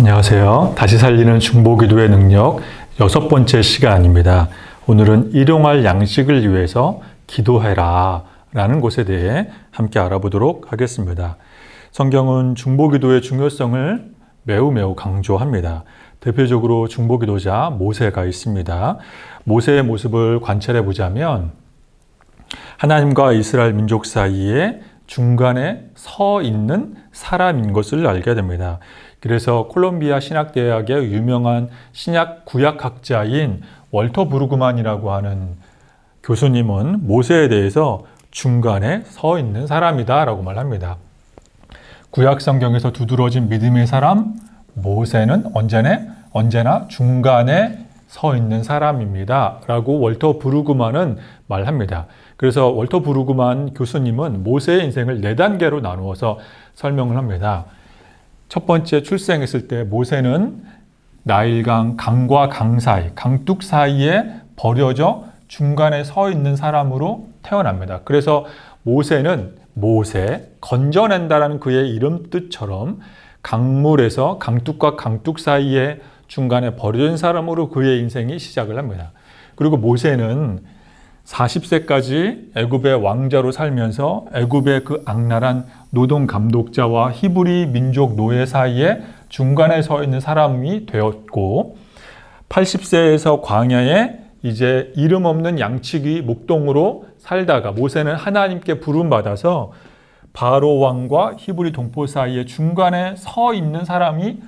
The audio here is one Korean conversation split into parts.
안녕하세요. 다시 살리는 중보기도의 능력 6번째 시간입니다. 오늘은 일용할 양식을 위해서 기도해라 라는 것에 대해 함께 알아보도록 하겠습니다. 성경은 중보기도의 중요성을 매우 강조합니다. 대표적으로 중보기도자 모세가 있습니다. 모세의 모습을 관찰해 보자면 하나님과 이스라엘 민족 사이에 중간에 서 있는 사람인 것을 알게 됩니다. 그래서 콜롬비아 신학대학의 유명한 신약 구약학자인 월터 브루그만이라고 하는 교수님은 모세에 대해서 중간에 서 있는 사람이다 라고 말합니다. 구약 성경에서 두드러진 믿음의 사람 모세는 언제나 중간에 서 있는 사람입니다 라고 월터 브루그만은 말합니다. 그래서 월터 브루그만 교수님은 모세의 인생을 4단계로 나누어서 설명을 합니다. 첫 번째 출생했을 때 모세는 나일강 강과 강 사이, 강둑 사이에 버려져 중간에 서 있는 사람으로 태어납니다. 그래서 모세는 건져낸다라는 그의 이름 뜻처럼 강물에서 강둑과 강둑 사이에 중간에 버려진 사람으로 그의 인생이 시작을 합니다. 그리고 모세는 40세까지 애굽의 왕자로 살면서 애굽의 그 악랄한 노동 감독자와 히브리 민족 노예 사이에 중간에 서 있는 사람이 되었고 80세에서 광야에 이제 이름 없는 양치기 목동으로 살다가 모세는 하나님께 부름받아서 바로 왕과 히브리 동포 사이에 중간에 서 있는 사람이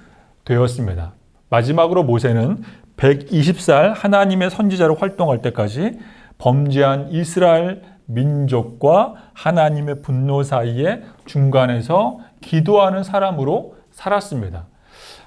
되었습니다. 마지막으로 모세는 120살 하나님의 선지자로 활동할 때까지 범죄한 이스라엘 민족과 하나님의 분노 사이에 중간에서 기도하는 사람으로 살았습니다.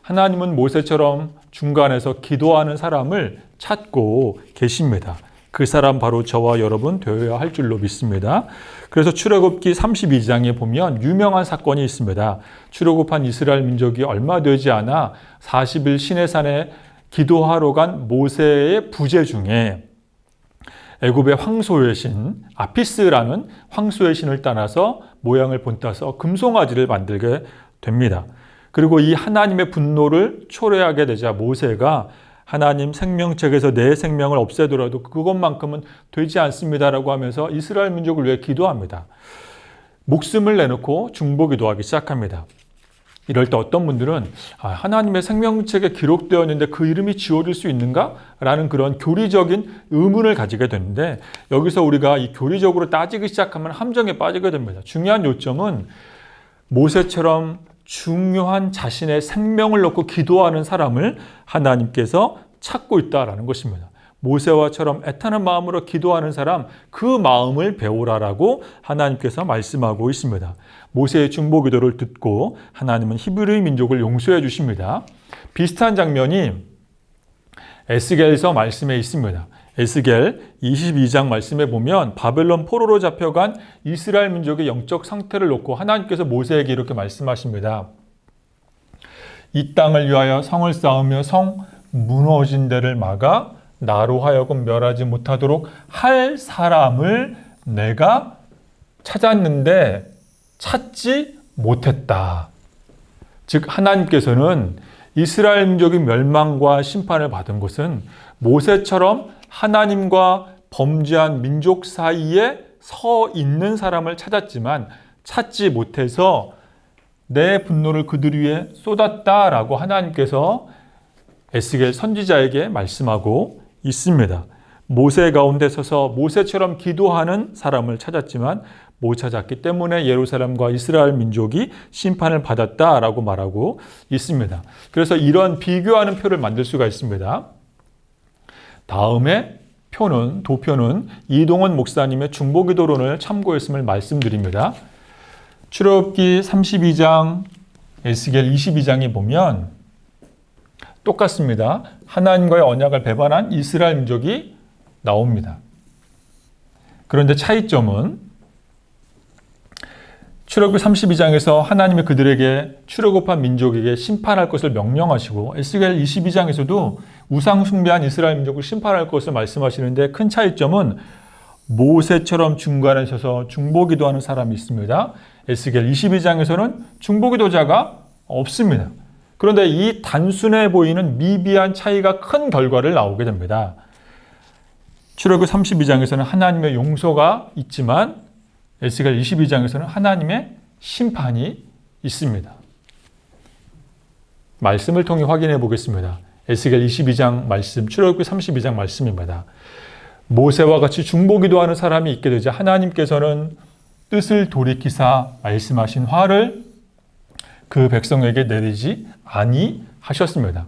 하나님은 모세처럼 중간에서 기도하는 사람을 찾고 계십니다. 그 사람 바로 저와 여러분 되어야 할 줄로 믿습니다. 그래서 출애굽기 32장에 보면 유명한 사건이 있습니다. 출애굽한 이스라엘 민족이 얼마 되지 않아 40일 시내산에 기도하러 간 모세의 부재 중에 애굽의 황소의 신 아피스라는 황소의 신을 따라서 모양을 본따서 금송아지를 만들게 됩니다. 그리고 이 하나님의 분노를 초래하게 되자 모세가 하나님 생명책에서 내 생명을 없애더라도 그것만큼은 되지 않습니다라고 하면서 이스라엘 민족을 위해 기도합니다. 목숨을 내놓고 중보기도하기 시작합니다. 이럴 때 어떤 분들은 하나님의 생명책에 기록되어 있는데 그 이름이 지워질 수 있는가? 라는 그런 교리적인 의문을 가지게 되는데 여기서 우리가 이 교리적으로 따지기 시작하면 함정에 빠지게 됩니다. 중요한 요점은 모세처럼 중요한 자신의 생명을 놓고 기도하는 사람을 하나님께서 찾고 있다라는 것입니다. 모세와처럼 애타는 마음으로 기도하는 사람, 그 마음을 배우라라고 하나님께서 말씀하고 있습니다. 모세의 중보기도를 듣고 하나님은 히브리 민족을 용서해 주십니다. 비슷한 장면이 에스겔서 말씀에 있습니다. 에스겔 22장 말씀에 보면 바벨론 포로로 잡혀간 이스라엘 민족의 영적 상태를 놓고 하나님께서 모세에게 이렇게 말씀하십니다. 이 땅을 위하여 성을 쌓으며 성 무너진 데를 막아 나로 하여금 멸하지 못하도록 할 사람을 내가 찾았는데 찾지 못했다. 즉 하나님께서는 이스라엘 민족이 멸망과 심판을 받은 것은 모세처럼 하나님과 범죄한 민족 사이에 서 있는 사람을 찾았지만 찾지 못해서 내 분노를 그들 위에 쏟았다라고 하나님께서 에스겔 선지자에게 말씀하고 있습니다. 모세 가운데 서서 모세처럼 기도하는 사람을 찾았지만 못 찾았기 때문에 예루살렘과 이스라엘 민족이 심판을 받았다라고 말하고 있습니다. 그래서 이런 비교하는 표를 만들 수가 있습니다. 다음에 도표는 이동원 목사님의 중보기도론을 참고했음을 말씀드립니다. 출애굽기 32장, 에스겔 22장에 보면 똑같습니다. 하나님과의 언약을 배반한 이스라엘 민족이 나옵니다. 그런데 차이점은 출애굽기 32장에서 하나님이 그들에게 출애굽한 민족에게 심판할 것을 명령하시고 에스겔 22장에서도 우상 숭배한 이스라엘 민족을 심판할 것을 말씀하시는데 큰 차이점은 모세처럼 중간에 서서 중보기도하는 사람이 있습니다. 에스겔 22장에서는 중보기도자가 없습니다. 그런데 이 단순해 보이는 미비한 차이가 큰 결과를 나오게 됩니다. 출애굽 32장에서는 하나님의 용서가 있지만 에스겔 22장에서는 하나님의 심판이 있습니다. 말씀을 통해 확인해 보겠습니다. 에스겔 22장 말씀, 출애굽 32장 말씀입니다. 모세와 같이 중보기도하는 사람이 있게 되자 하나님께서는 뜻을 돌이키사 말씀하신 화를 그 백성에게 내리지 아니하셨습니다.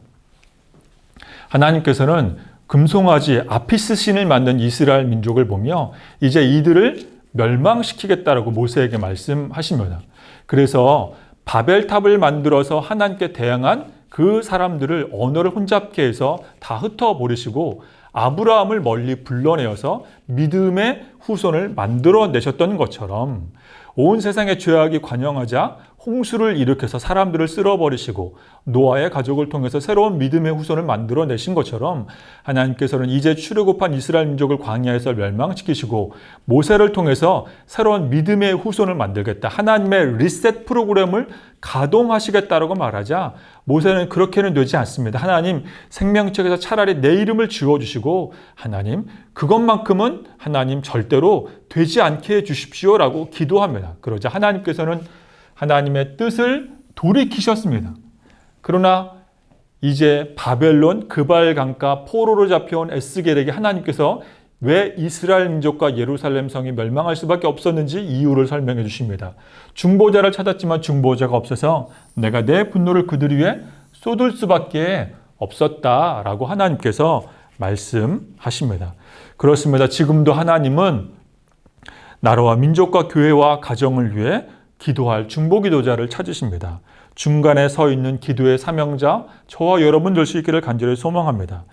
하나님께서는 금송아지 아피스 신을 만든 이스라엘 민족을 보며 이제 이들을 멸망시키겠다라고 모세에게 말씀하십니다. 그래서 바벨탑을 만들어서 하나님께 대항한 그 사람들을 언어를 혼잡케 해서 다 흩어버리시고 아브라함을 멀리 불러내어서 믿음의 후손을 만들어내셨던 것처럼 온 세상의 죄악이 관영하자 홍수를 일으켜서 사람들을 쓸어버리시고 노아의 가족을 통해서 새로운 믿음의 후손을 만들어내신 것처럼 하나님께서는 이제 출애굽한 이스라엘 민족을 광야에서 멸망시키시고 모세를 통해서 새로운 믿음의 후손을 만들겠다. 하나님의 리셋 프로그램을 가동하시겠다라고 말하자 모세는 그렇게는 되지 않습니다. 하나님 생명책에서 차라리 내 이름을 지워주시고 하나님 그것만큼은 하나님 절대로 되지 않게 해주십시오라고 기도합니다. 그러자 하나님께서는 하나님의 뜻을 돌이키셨습니다. 그러나 이제 바벨론 그발 강가 포로로 잡혀온 에스겔에게 하나님께서 왜 이스라엘 민족과 예루살렘 성이 멸망할 수밖에 없었는지 이유를 설명해 주십니다. 중보자를 찾았지만 중보자가 없어서 내가 내 분노를 그들 위에 쏟을 수밖에 없었다라고 하나님께서 말씀하십니다. 그렇습니다. 지금도 하나님은 나라와 민족과 교회와 가정을 위해 기도할 중보기도자를 찾으십니다. 중간에 서 있는 기도의 사명자 저와 여러분 될 수 있기를 간절히 소망합니다.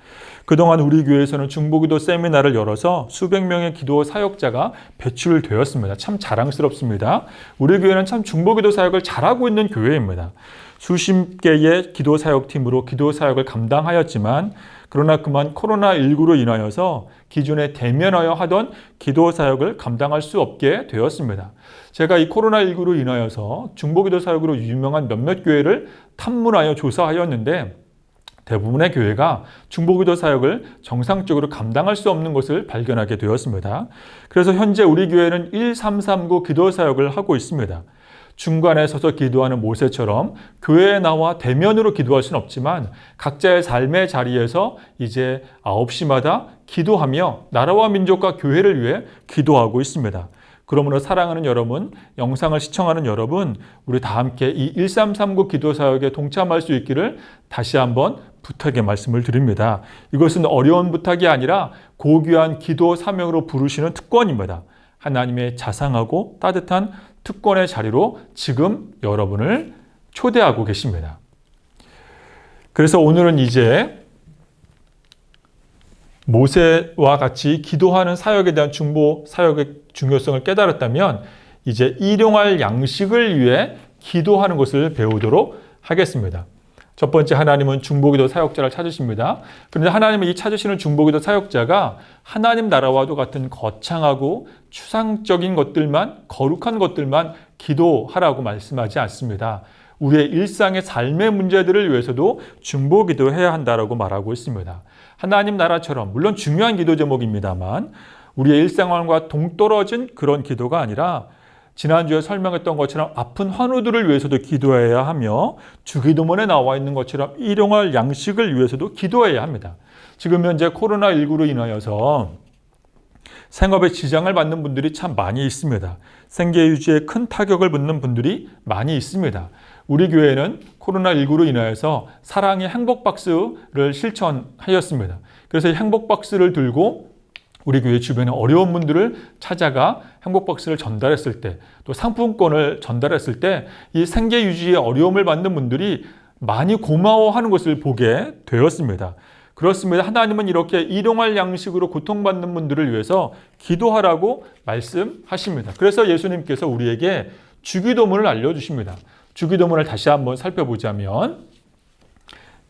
그동안 우리 교회에서는 중보기도 세미나를 열어서 수백 명의 기도 사역자가 배출되었습니다. 참 자랑스럽습니다. 우리 교회는 참 중보기도 사역을 잘하고 있는 교회입니다. 수십 개의 기도 사역팀으로 기도 사역을 감당하였지만 그러나 그만 코로나19로 인하여서 기존에 대면하여 하던 기도 사역을 감당할 수 없게 되었습니다. 제가 이 코로나19로 인하여서 중보기도 사역으로 유명한 몇몇 교회를 탐문하여 조사하였는데 대부분의 교회가 중보기도 사역을 정상적으로 감당할 수 없는 것을 발견하게 되었습니다. 그래서 현재 우리 교회는 1339 기도 사역을 하고 있습니다. 중간에 서서 기도하는 모세처럼 교회에 나와 대면으로 기도할 수는 없지만 각자의 삶의 자리에서 이제 9시마다 기도하며 나라와 민족과 교회를 위해 기도하고 있습니다. 그러므로 사랑하는 여러분, 영상을 시청하는 여러분, 우리 다 함께 이 1339 기도 사역에 동참할 수 있기를 다시 한번 부탁의 말씀을 드립니다. 이것은 어려운 부탁이 아니라 고귀한 기도 사명으로 부르시는 특권입니다. 하나님의 자상하고 따뜻한 특권의 자리로 지금 여러분을 초대하고 계십니다. 그래서 오늘은 이제 모세와 같이 기도하는 사역에 대한 중보 사역의 중요성을 깨달았다면 이제 일용할 양식을 위해 기도하는 것을 배우도록 하겠습니다. 첫 번째, 하나님은 중보기도 사역자를 찾으십니다. 그런데 하나님은 이 찾으시는 중보기도 사역자가 하나님 나라와도 같은 거창하고 추상적인 것들만, 거룩한 것들만 기도하라고 말씀하지 않습니다. 우리의 일상의 삶의 문제들을 위해서도 중보기도해야 한다라고 말하고 있습니다. 하나님 나라처럼 물론 중요한 기도 제목입니다만 우리의 일상과 동떨어진 그런 기도가 아니라 지난주에 설명했던 것처럼 아픈 환우들을 위해서도 기도해야 하며 주기도문에 나와 있는 것처럼 일용할 양식을 위해서도 기도해야 합니다. 지금 현재 코로나19로 인하여서 생업에 지장을 받는 분들이 참 많이 있습니다. 생계 유지에 큰 타격을 받는 분들이 많이 있습니다. 우리 교회는 코로나19로 인하여서 사랑의 행복박스를 실천하였습니다. 그래서 이 행복박스를 들고 우리 교회 주변에 어려운 분들을 찾아가 행복박스를 전달했을 때, 또 상품권을 전달했을 때 이 생계 유지에 어려움을 받는 분들이 많이 고마워하는 것을 보게 되었습니다. 그렇습니다. 하나님은 이렇게 일용할 양식으로 고통받는 분들을 위해서 기도하라고 말씀하십니다. 그래서 예수님께서 우리에게 주기도문을 알려주십니다. 주기도문을 다시 한번 살펴보자면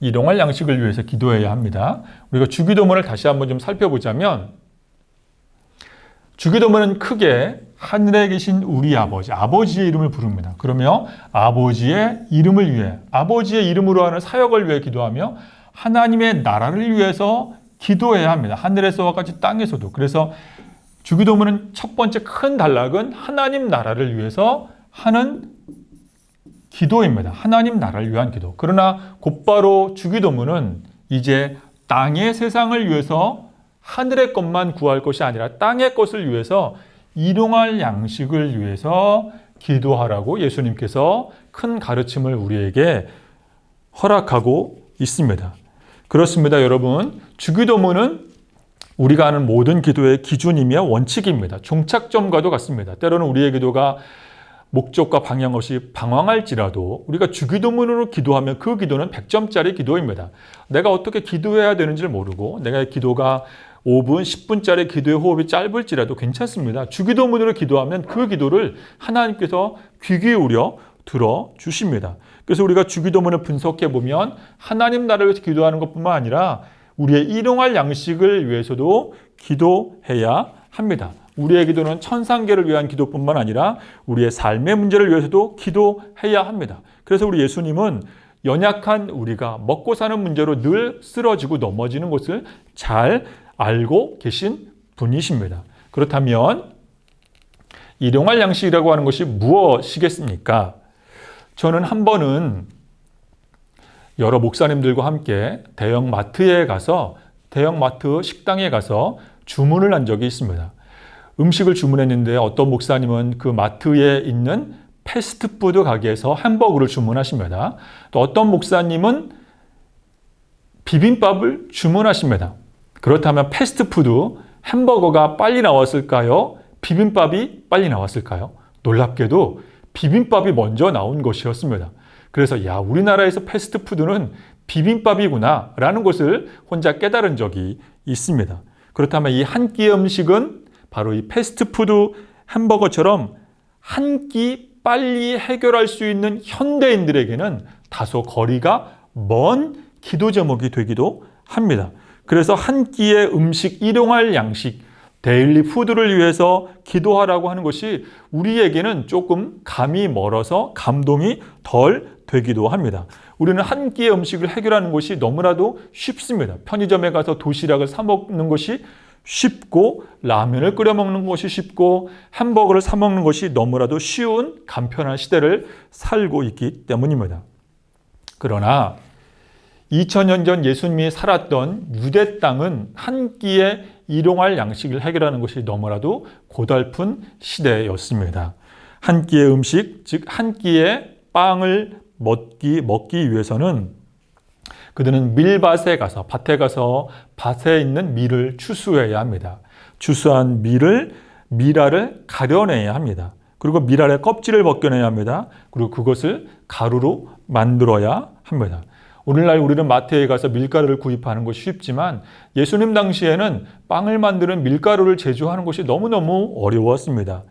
일용할 양식을 위해서 기도해야 합니다. 우리가 주기도문을 다시 한번 좀 살펴보자면 주기도문은 크게 하늘에 계신 우리 아버지, 아버지의 이름을 부릅니다. 그러며 아버지의 이름을 위해, 아버지의 이름으로 하는 사역을 위해 기도하며 하나님의 나라를 위해서 기도해야 합니다. 하늘에서와 같이 땅에서도. 그래서 주기도문은 첫 번째 큰 단락은 하나님 나라를 위해서 하는 기도입니다. 하나님 나라를 위한 기도. 그러나 곧바로 주기도문은 이제 땅의 세상을 위해서 하늘의 것만 구할 것이 아니라 땅의 것을 위해서 일용할 양식을 위해서 기도하라고 예수님께서 큰 가르침을 우리에게 허락하고 있습니다. 그렇습니다, 여러분. 주기도문은 우리가 하는 모든 기도의 기준이며 원칙입니다. 종착점과도 같습니다. 때로는 우리의 기도가 목적과 방향 없이 방황할지라도 우리가 주기도문으로 기도하면 그 기도는 100점짜리 기도입니다. 내가 어떻게 기도해야 되는지를 모르고 내가 기도가 5분, 10분짜리 기도의 호흡이 짧을지라도 괜찮습니다. 주기도문으로 기도하면 그 기도를 하나님께서 귀 기울여 들어주십니다. 그래서 우리가 주기도문을 분석해 보면 하나님 나라를 위해서 기도하는 것뿐만 아니라 우리의 일용할 양식을 위해서도 기도해야 합니다. 우리의 기도는 천상계를 위한 기도뿐만 아니라 우리의 삶의 문제를 위해서도 기도해야 합니다. 그래서 우리 예수님은 연약한 우리가 먹고 사는 문제로 늘 쓰러지고 넘어지는 것을 잘 알고 계신 분이십니다. 그렇다면 일용할 양식이라고 하는 것이 무엇이겠습니까? 저는 한 번은 여러 목사님들과 함께 대형 마트에 가서 대형 마트 식당에 가서 주문을 한 적이 있습니다. 음식을 주문했는데 어떤 목사님은 그 마트에 있는 패스트푸드 가게에서 햄버거를 주문하십니다. 또 어떤 목사님은 비빔밥을 주문하십니다. 그렇다면 패스트푸드 햄버거가 빨리 나왔을까요? 비빔밥이 빨리 나왔을까요? 놀랍게도 비빔밥이 먼저 나온 것이었습니다. 그래서 우리나라에서 패스트푸드는 비빔밥이구나 라는 것을 혼자 깨달은 적이 있습니다. 그렇다면 이 한 끼의 음식은 바로 이 패스트푸드 햄버거처럼 한 끼 빨리 해결할 수 있는 현대인들에게는 다소 거리가 먼 기도 제목이 되기도 합니다. 그래서 한 끼의 음식, 일용할 양식, 데일리 푸드를 위해서 기도하라고 하는 것이 우리에게는 조금 감이 멀어서 감동이 덜 되기도 합니다. 우리는 한 끼의 음식을 해결하는 것이 너무나도 쉽습니다. 편의점에 가서 도시락을 사 먹는 것이 쉽고 라면을 끓여 먹는 것이 쉽고 햄버거를 사 먹는 것이 너무나도 쉬운 간편한 시대를 살고 있기 때문입니다. 그러나 2000년 전 예수님이 살았던 유대 땅은 한 끼의 일용할 양식을 해결하는 것이 너무나도 고달픈 시대였습니다. 한 끼의 음식, 즉 한 끼의 빵을 먹기 위해서는 그들은 밀밭에 가서 밭에 가서 밭에 있는 밀을 추수해야 합니다. 추수한 밀알을 가려내야 합니다. 그리고 밀알의 껍질을 벗겨내야 합니다. 그리고 그것을 가루로 만들어야 합니다. 오늘날 우리는 마트에 가서 밀가루를 구입하는 것이 쉽지만 예수님 당시에는 빵을 만드는 밀가루를 제조하는 것이 너무너무 어려웠습니다.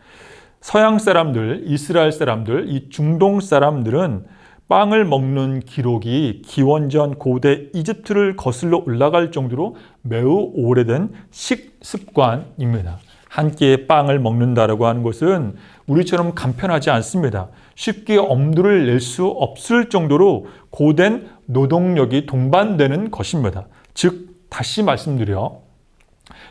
서양 사람들, 이스라엘 사람들, 이 중동 사람들은 빵을 먹는 기록이 기원전 고대 이집트를 거슬러 올라갈 정도로 매우 오래된 식습관입니다. 한 끼의 빵을 먹는다라고 하는 것은 우리처럼 간편하지 않습니다. 쉽게 엄두를 낼 수 없을 정도로 고된 노동력이 동반되는 것입니다. 즉, 다시 말씀드려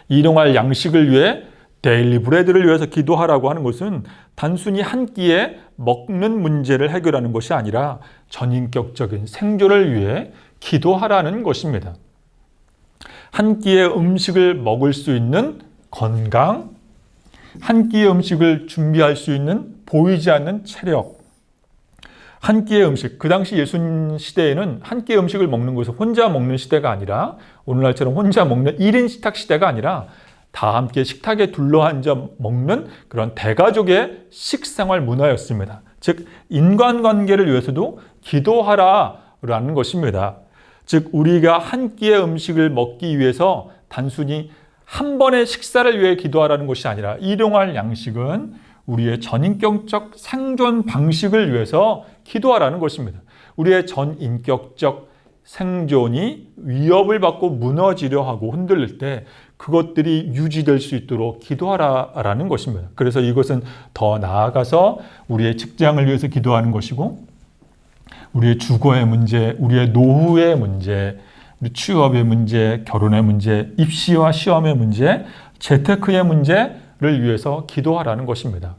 일용할 양식을 위해 데일리 브레드를 위해서 기도하라고 하는 것은 단순히 한 끼에 먹는 문제를 해결하는 것이 아니라 전인격적인 생존을 위해 기도하라는 것입니다. 한 끼의 음식을 먹을 수 있는 건강, 한 끼의 음식을 준비할 수 있는 보이지 않는 체력, 한 끼의 음식, 그 당시 예수님 시대에는 한 끼의 음식을 먹는 것은 혼자 먹는 시대가 아니라 오늘날처럼 혼자 먹는 1인 식탁 시대가 아니라 다 함께 식탁에 둘러앉아 먹는 그런 대가족의 식생활 문화였습니다. 즉 인간관계를 위해서도 기도하라라는 것입니다. 즉 우리가 한 끼의 음식을 먹기 위해서 단순히 한 번의 식사를 위해 기도하라는 것이 아니라 일용할 양식은 우리의 전인격적 생존 방식을 위해서 기도하라는 것입니다. 우리의 전인격적 생존이 위협을 받고 무너지려 하고 흔들릴 때 그것들이 유지될 수 있도록 기도하라라는 것입니다. 그래서 이것은 더 나아가서 우리의 직장을 위해서 기도하는 것이고, 우리의 주거의 문제, 우리의 노후의 문제, 우리 취업의 문제, 결혼의 문제, 입시와 시험의 문제, 재테크의 문제를 위해서 기도하라는 것입니다.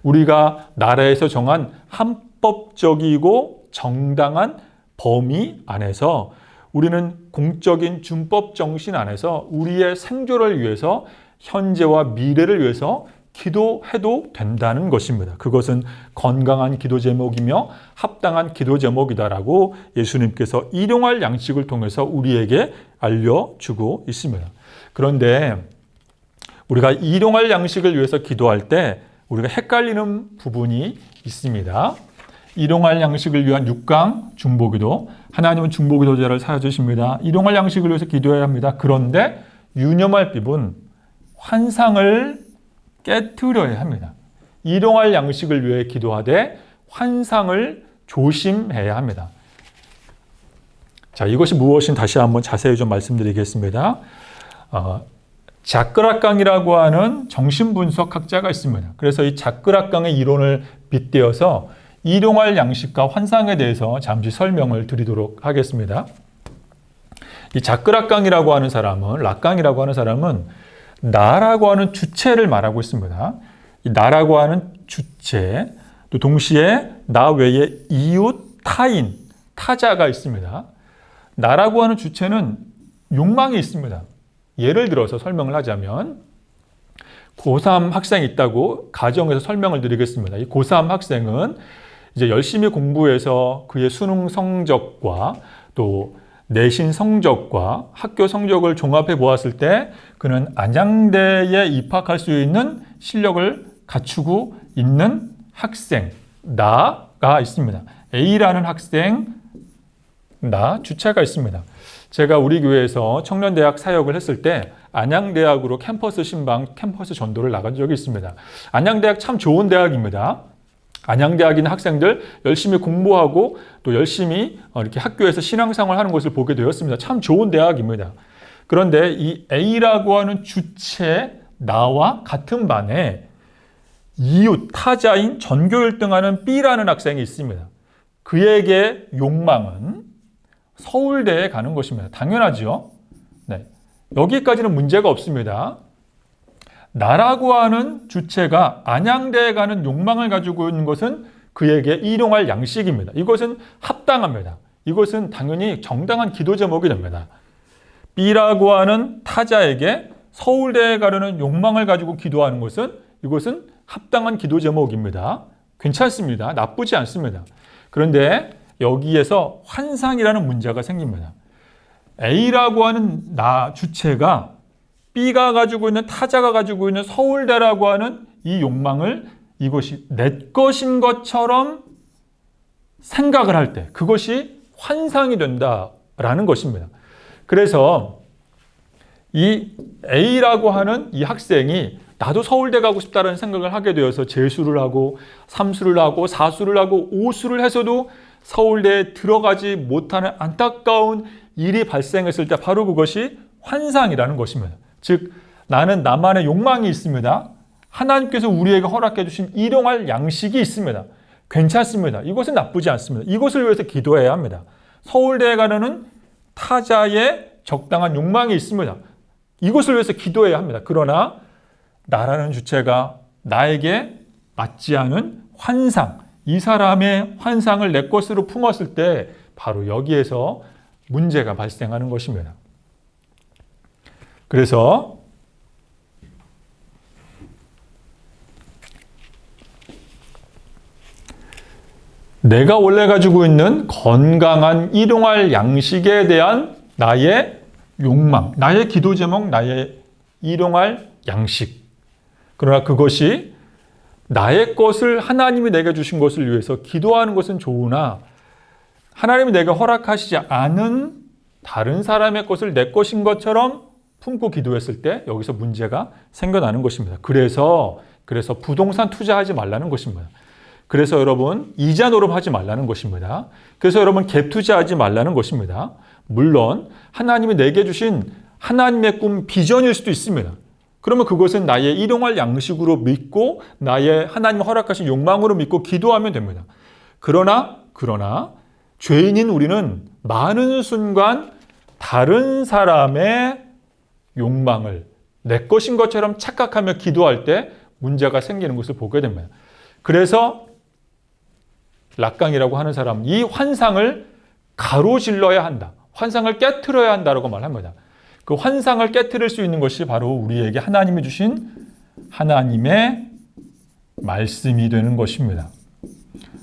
우리가 나라에서 정한 합법적이고 정당한 범위 안에서, 우리는 공적인 준법 정신 안에서 우리의 생존을 위해서, 현재와 미래를 위해서 기도해도 된다는 것입니다. 그것은 건강한 기도 제목이며 합당한 기도 제목이다라고 예수님께서 일용할 양식을 통해서 우리에게 알려주고 있습니다. 그런데 우리가 일용할 양식을 위해서 기도할 때 우리가 헷갈리는 부분이 있습니다. 일용할 양식을 위한 6강 중보기도, 하나님은 중보기도자를 사여주십니다. 일용할 양식을 위해서 기도해야 합니다. 그런데 유념할 빚은 환상을 깨트려야 합니다. 일용할 양식을 위해 기도하되 환상을 조심해야 합니다. 자, 이것이 무엇인 다시 한번 자세히 좀 말씀드리겠습니다. 자크락강이라고 하는 정신분석학자가 있습니다. 그래서 이 자크락강의 이론을 빗대어서 일용할 양식과 환상에 대해서 잠시 설명을 드리도록 하겠습니다. 이 자크락강이라고 하는 사람은, 락강이라고 하는 사람은 나라고 하는 주체를 말하고 있습니다. 이 나라고 하는 주체, 또 동시에 나 외에 이웃, 타인, 타자가 있습니다. 나라고 하는 주체는 욕망이 있습니다. 예를 들어서 설명을 하자면 고3 학생이 있다고 가정에서 설명을 드리겠습니다. 이 고3 학생은 이제 열심히 공부해서 그의 수능 성적과 또 내신 성적과 학교 성적을 종합해 보았을 때 그는 안양대에 입학할 수 있는 실력을 갖추고 있는 학생, 나가 있습니다. A라는 학생, 나, 주체가 있습니다. 제가 우리 교회에서 청년대학 사역을 했을 때 안양대학으로 캠퍼스 신방, 캠퍼스 전도를 나간 적이 있습니다. 안양대학 참 좋은 대학입니다. 안양대학에 있는 학생들 열심히 공부하고 또 열심히 이렇게 학교에서 신앙생활 하는 것을 보게 되었습니다. 참 좋은 대학입니다. 그런데 이 A라고 하는 주체, 나와 같은 반에 이웃, 타자인 전교 1등하는 B라는 학생이 있습니다. 그에게 욕망은 서울대에 가는 것입니다. 당연하죠. 네. 여기까지는 문제가 없습니다. 나라고 하는 주체가 안양대에 가는 욕망을 가지고 있는 것은 그에게 일용할 양식입니다. 이것은 합당합니다. 이것은 당연히 정당한 기도 제목이 됩니다. B라고 하는 타자에게 서울대에 가려는 욕망을 가지고 기도하는 것은, 이것은 합당한 기도 제목입니다. 괜찮습니다. 나쁘지 않습니다. 그런데 여기에서 환상이라는 문제가 생깁니다. A라고 하는 나 주체가 B가 가지고 있는, 타자가 가지고 있는 서울대라고 하는 이 욕망을 이것이 내 것인 것처럼 생각을 할 때 그것이 환상이 된다라는 것입니다. 그래서 이 A라고 하는 이 학생이 나도 서울대 가고 싶다는 생각을 하게 되어서 재수를 하고 삼수를 하고 사수를 하고 오수를 해서도 서울대에 들어가지 못하는 안타까운 일이 발생했을 때 바로 그것이 환상이라는 것입니다. 즉 나는 나만의 욕망이 있습니다. 하나님께서 우리에게 허락해 주신 일용할 양식이 있습니다. 괜찮습니다. 이것은 나쁘지 않습니다. 이것을 위해서 기도해야 합니다. 서울대에 가려는 타자의 적당한 욕망이 있습니다. 이것을 위해서 기도해야 합니다. 그러나 나라는 주체가 나에게 맞지 않은 환상, 이 사람의 환상을 내 것으로 품었을 때 바로 여기에서 문제가 발생하는 것입니다. 그래서 내가 원래 가지고 있는 건강한 일용할 양식에 대한 나의 욕망, 나의 기도 제목, 나의 일용할 양식. 그러나 그것이 나의 것을 하나님이 내게 주신 것을 위해서 기도하는 것은 좋으나 하나님이 내게 허락하시지 않은 다른 사람의 것을 내 것인 것처럼 품고 기도했을 때 여기서 문제가 생겨나는 것입니다. 그래서 부동산 투자하지 말라는 것입니다. 그래서 여러분 이자 노름하지 말라는 것입니다. 그래서 여러분 갭 투자하지 말라는 것입니다. 물론 하나님이 내게 주신 하나님의 꿈, 비전일 수도 있습니다. 그러면 그것은 나의 일용할 양식으로 믿고 나의 하나님 허락하신 욕망으로 믿고 기도하면 됩니다. 그러나 죄인인 우리는 많은 순간 다른 사람의 욕망을 내 것인 것처럼 착각하며 기도할 때 문제가 생기는 것을 보게 됩니다. 그래서 락강이라고 하는 사람은 이 환상을 가로질러야 한다. 환상을 깨트려야 한다라고 말합니다. 그 환상을 깨트릴 수 있는 것이 바로 우리에게 하나님이 주신 하나님의 말씀이 되는 것입니다.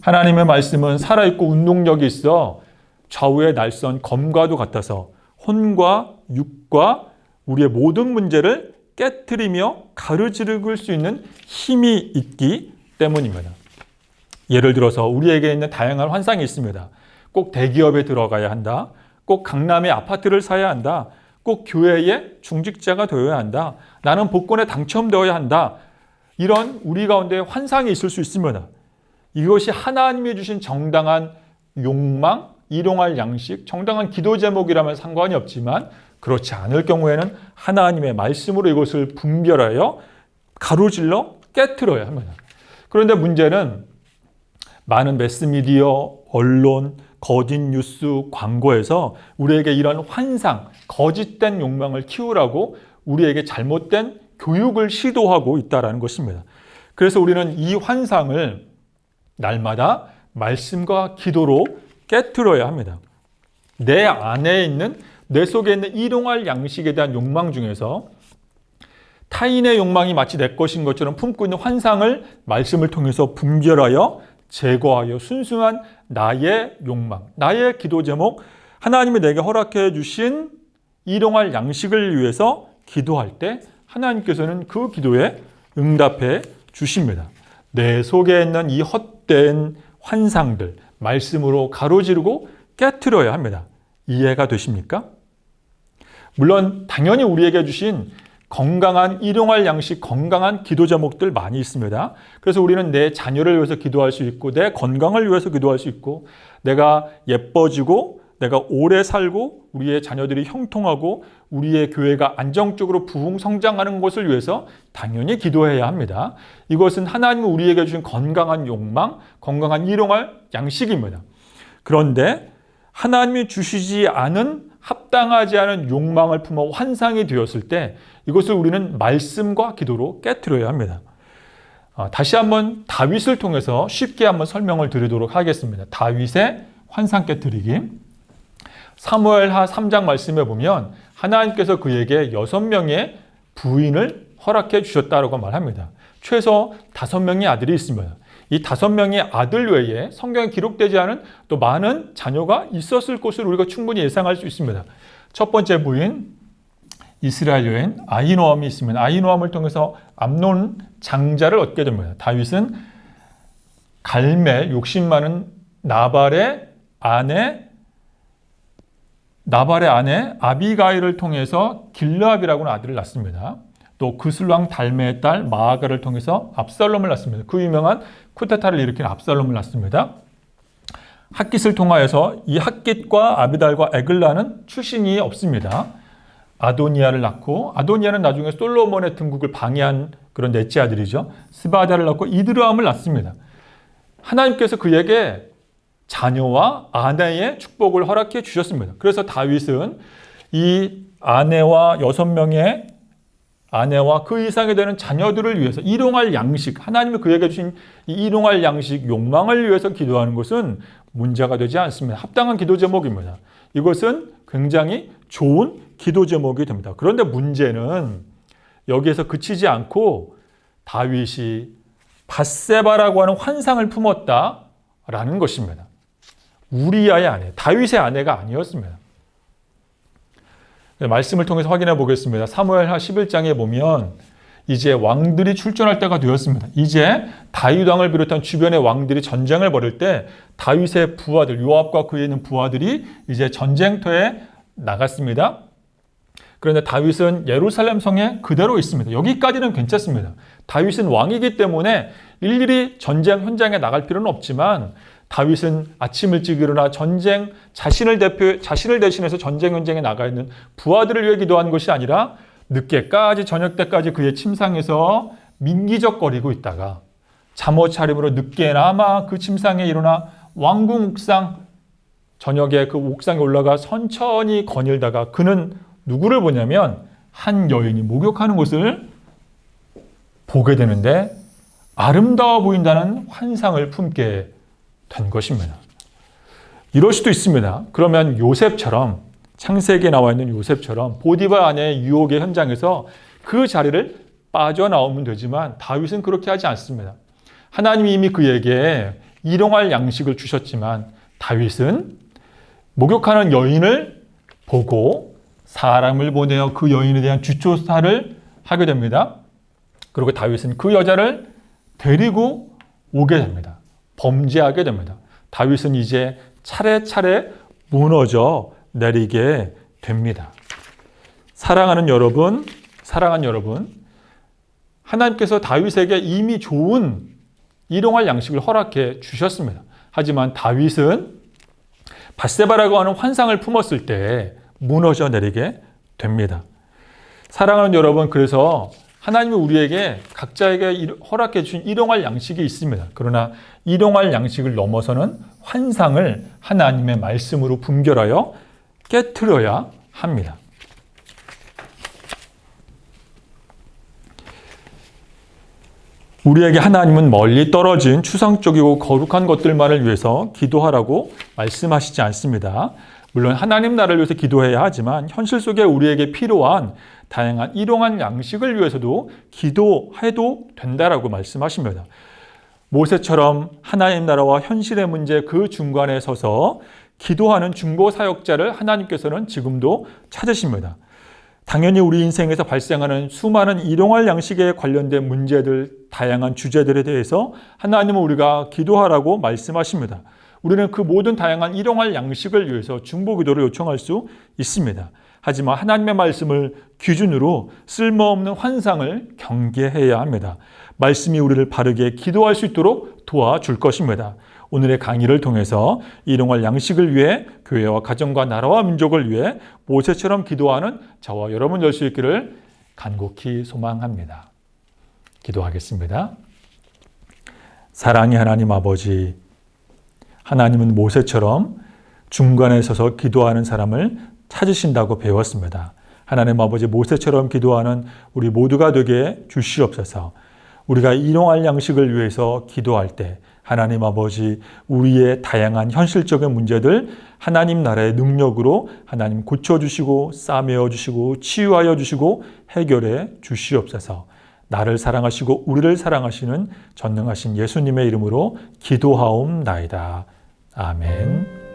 하나님의 말씀은 살아있고 운동력이 있어 좌우의 날선 검과도 같아서 혼과 육과 우리의 모든 문제를 깨트리며 가로지를 수 있는 힘이 있기 때문입니다. 예를 들어서 우리에게 있는 다양한 환상이 있습니다. 꼭 대기업에 들어가야 한다. 꼭 강남에 아파트를 사야 한다. 꼭 교회의 중직자가 되어야 한다. 나는 복권에 당첨되어야 한다. 이런 우리 가운데 환상이 있을 수 있습니다. 이것이 하나님이 주신 정당한 욕망, 일용할 양식, 정당한 기도 제목이라면 상관이 없지만 그렇지 않을 경우에는 하나님의 말씀으로 이것을 분별하여 가로질러 깨트려야 합니다. 그런데 문제는 많은 매스미디어, 언론, 거짓 뉴스, 광고에서 우리에게 이런 환상, 거짓된 욕망을 키우라고 우리에게 잘못된 교육을 시도하고 있다는 것입니다. 그래서 우리는 이 환상을 날마다 말씀과 기도로 깨트려야 합니다. 내 안에 있는, 내 속에 있는 일용할 양식에 대한 욕망 중에서 타인의 욕망이 마치 내 것인 것처럼 품고 있는 환상을 말씀을 통해서 분별하여 제거하여 순수한 나의 욕망, 나의 기도 제목, 하나님이 내게 허락해 주신 일용할 양식을 위해서 기도할 때 하나님께서는 그 기도에 응답해 주십니다. 내 속에 있는 이 헛된 환상들, 말씀으로 가로지르고 깨트려야 합니다. 이해가 되십니까? 물론 당연히 우리에게 주신 건강한 일용할 양식, 건강한 기도 제목들 많이 있습니다. 그래서 우리는 내 자녀를 위해서 기도할 수 있고 내 건강을 위해서 기도할 수 있고 내가 예뻐지고 내가 오래 살고 우리의 자녀들이 형통하고 우리의 교회가 안정적으로 부흥 성장하는 것을 위해서 당연히 기도해야 합니다. 이것은 하나님이 우리에게 주신 건강한 욕망, 건강한 일용할 양식입니다. 그런데 하나님이 주시지 않은 합당하지 않은 욕망을 품어 환상이 되었을 때 이것을 우리는 말씀과 기도로 깨트려야 합니다. 다시 한번 다윗을 통해서 쉽게 한번 설명을 드리도록 하겠습니다. 다윗의 환상 깨트리기. 사무엘하 3장 말씀에 보면 하나님께서 그에게 6명의 부인을 허락해 주셨다고 말합니다. 최소 5명의 아들이 있습니다. 이 5명의 아들 외에 성경에 기록되지 않은 또 많은 자녀가 있었을 것을 우리가 충분히 예상할 수 있습니다. 첫 번째 부인 이스라엘 여인 아히노암이 있으면 아히노암을 통해서 암논 장자를 얻게 됩니다. 다윗은 갈멜 욕심 많은 나발의 아내 아비가일을 통해서 길르압이라고는 아들을 낳습니다. 또 그슬왕 달메의 딸 마아가를 통해서 압살롬을 낳습니다. 그 유명한 쿠데타를 일으킨 압살롬을 낳습니다. 핫깃을 통하여서 이 핫깃과 아비달과 에글라는 출신이 없습니다. 아도니아를 낳고 아도니아는 나중에 솔로몬의 등국을 방해한 그런 넷째 아들이죠. 스바다를 낳고 이드르암을 낳습니다. 하나님께서 그에게 자녀와 아내의 축복을 허락해 주셨습니다. 그래서 다윗은 이 아내와 6명의 아내와 그 이상이 되는 자녀들을 위해서 일용할 양식, 하나님이 그에게 주신 이 일용할 양식 욕망을 위해서 기도하는 것은 문제가 되지 않습니다. 합당한 기도 제목입니다. 이것은 굉장히 좋은 기도 제목이 됩니다. 그런데 문제는 여기에서 그치지 않고 다윗이 밧세바라고 하는 환상을 품었다라는 것입니다. 우리아의 아내, 다윗의 아내가 아니었습니다. 말씀을 통해서 확인해 보겠습니다. 사무엘하 11장에 보면 이제 왕들이 출전할 때가 되었습니다. 이제 다윗 왕을 비롯한 주변의 왕들이 전쟁을 벌일 때 다윗의 부하들, 요압과 그에 있는 부하들이 이제 전쟁터에 나갔습니다. 그런데 다윗은 예루살렘 성에 그대로 있습니다. 여기까지는 괜찮습니다. 다윗은 왕이기 때문에 일일이 전쟁 현장에 나갈 필요는 없지만 다윗은 아침 일찍 일어나 자신을 대신해서 전쟁 현장에 나가 있는 부하들을 위해 기도한 것이 아니라 늦게까지 저녁 때까지 그의 침상에서 민기적거리고 있다가 잠옷 차림으로 늦게나마 그 침상에 일어나 왕궁 옥상, 저녁에 그 옥상에 올라가 천천히 거닐다가 그는 누구를 보냐면 한 여인이 목욕하는 것을 보게 되는데 아름다워 보인다는 환상을 품게 된 것입니다. 이럴 수도 있습니다. 그러면 요셉처럼, 창세기에 나와 있는 요셉처럼 보디발 아내의 유혹의 현장에서 그 자리를 빠져나오면 되지만 다윗은 그렇게 하지 않습니다. 하나님이 이미 그에게 일용할 양식을 주셨지만 다윗은 목욕하는 여인을 보고 사람을 보내어 그 여인에 대한 주초사를 하게 됩니다. 그리고 다윗은 그 여자를 데리고 오게 됩니다. 범죄하게 됩니다. 다윗은 이제 차례차례 무너져 내리게 됩니다. 사랑하는 여러분, 하나님께서 다윗에게 이미 좋은 일용할 양식을 허락해 주셨습니다. 하지만 다윗은 밧세바라고 하는 환상을 품었을 때 무너져 내리게 됩니다. 사랑하는 여러분, 그래서 하나님이 우리에게 각자에게 허락해 주신 일용할 양식이 있습니다. 그러나 일용할 양식을 넘어서는 환상을 하나님의 말씀으로 분별하여 깨트려야 합니다. 우리에게 하나님은 멀리 떨어진 추상적이고 거룩한 것들만을 위해서 기도하라고 말씀하시지 않습니다. 물론 하나님 나라를 위해서 기도해야 하지만 현실 속에 우리에게 필요한 다양한 일용할 양식을 위해서도 기도해도 된다라고 말씀하십니다. 모세처럼 하나님 나라와 현실의 문제 그 중간에 서서 기도하는 중보 사역자를 하나님께서는 지금도 찾으십니다. 당연히 우리 인생에서 발생하는 수많은 일용할 양식에 관련된 문제들, 다양한 주제들에 대해서 하나님은 우리가 기도하라고 말씀하십니다. 우리는 그 모든 다양한 일용할 양식을 위해서 중보 기도를 요청할 수 있습니다. 하지만 하나님의 말씀을 기준으로 쓸모없는 환상을 경계해야 합니다. 말씀이 우리를 바르게 기도할 수 있도록 도와줄 것입니다. 오늘의 강의를 통해서 일용할 양식을 위해 교회와 가정과 나라와 민족을 위해 모세처럼 기도하는 저와 여러분 될 수 있기를 간곡히 소망합니다. 기도하겠습니다. 사랑의 하나님 아버지, 하나님은 모세처럼 중간에 서서 기도하는 사람을 찾으신다고 배웠습니다. 하나님 아버지, 모세처럼 기도하는 우리 모두가 되게 주시옵소서. 우리가 일용할 양식을 위해서 기도할 때 하나님 아버지, 우리의 다양한 현실적인 문제들 하나님 나라의 능력으로 하나님 고쳐주시고 싸매어 주시고 치유하여 주시고 해결해 주시옵소서. 나를 사랑하시고 우리를 사랑하시는 전능하신 예수님의 이름으로 기도하옵나이다. 아멘.